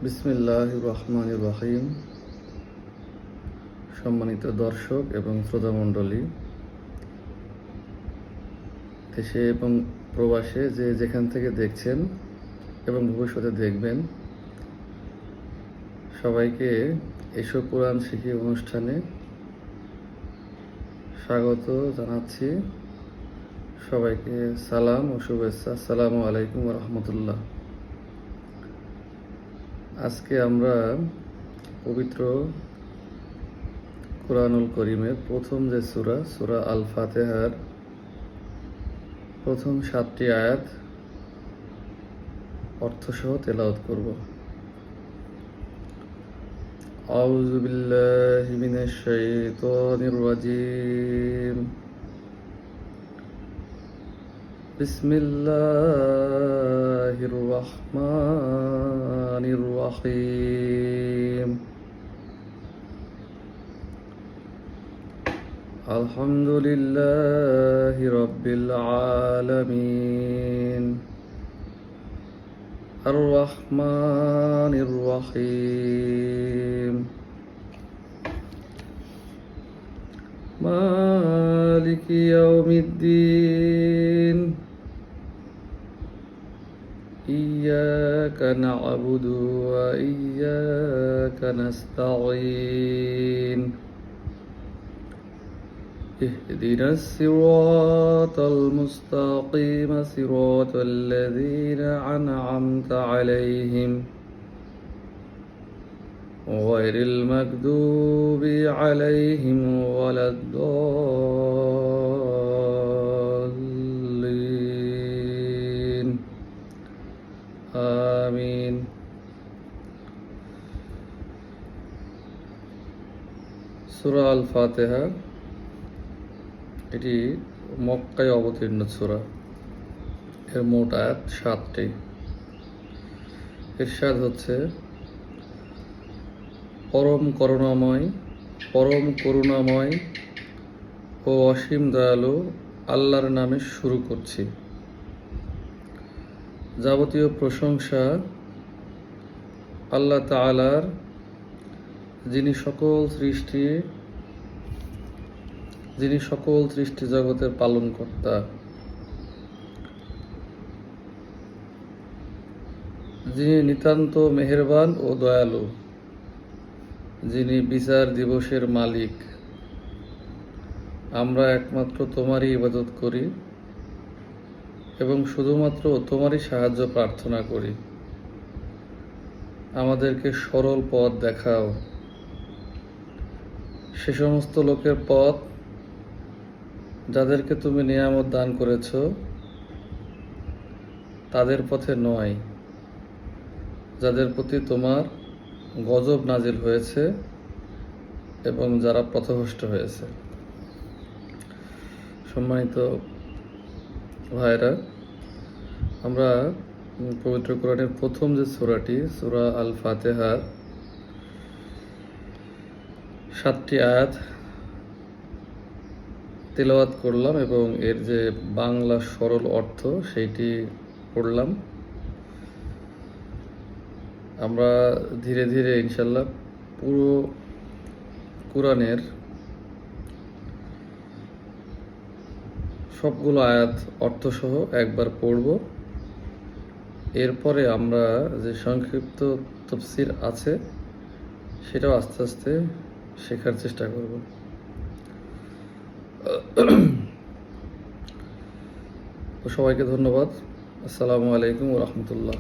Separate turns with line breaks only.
বিসমিল্লাহির রহমানির রহিম। সম্মানিত দর্শক এবং শ্রোতামণ্ডলী, দেশে এবং প্রবাসে যে যেখান থেকে দেখছেন এবং ভবিষ্যতে দেখবেন, সবাইকে এসো কোরআন শিখি অনুষ্ঠানে স্বাগত জানাচ্ছি। সবাইকে সালাম ও শুভেচ্ছা। আসসালামু আলাইকুম রহমতুল্লাহ। আজকে আমরা পবিত্র কুরআনুল করিমের প্রথম যে সূরা আল ফাতিহার প্রথম 7টি আয়াত অর্থসহ তেলাওয়াত করব। আউযু বিল্লাহি মিনাশ শাইতানির রাজিম। বিসমিল্লাহির রহমানির রহিম। আলহামদুলিল্লাহি রাব্বিল আলামিন। আর রহমানির রহিম। মালিকি ইয়াউমিদ্দিন। ইয়্যাকা না'বুদু ওয়া ইয়্যাকা নাস্তাঈন। اهدنا الصراط المستقيم صراط الذين أنعمت عليهم غير المغضوب عليهم ولا الضالين آمين। সূরা আল ফাতিহা এটি মক্কায় অবতীর্ণ সূরা। এর মোট আয়াত 7টি। ইরশাদ হচ্ছে, পরম করুণাময় ও অসীম দয়ালু আল্লাহর নামে শুরু করছি। যাবতীয় প্রশংসা আল্লাহ তাআলার, যিনি সকল সৃষ্টি জগতের পালনকর্তা, যিনি নিতান্ত মেহেরবান ও দয়ালু, যিনি বিচার দিবসের মালিক। আমরা একমাত্র তোমারই ইবাদত করি এবং শুধুমাত্র তোমারই সাহায্য প্রার্থনা করি। আমাদেরকে সরল পথ দেখাও, সে সমস্ত লোকের পথ যাদেরকে তুমি নিয়ামত দান করেছ, তাদের পথে নয়, যাদের প্রতি তোমার গজব নাজিল হয়েছে এবং যারা পথভ্রষ্ট হয়েছে। সম্মানিত ভাইরা, আমরা পবিত্র কোরআনের প্রথম যে সূরাটি, সূরা আল ফাতিহার 7টি আয়াত তিলাওয়াত করলাম এবং এর যে বাংলা সরল অর্থ সেইটি পড়লাম। আমরা ধীরে ধীরে ইনশাল্লাহ পুরো কোরআনের সবগুলো আয়াত অর্থসহ একবার পড়ব। এরপরে আমরা যে সংক্ষিপ্ত তাফসীর আছে সেটাও আস্তে আস্তে শেখার চেষ্টা করব। সবাইকে ধন্যবাদ। আসসালামু আলাইকুম ওয়া রাহমাতুল্লাহ।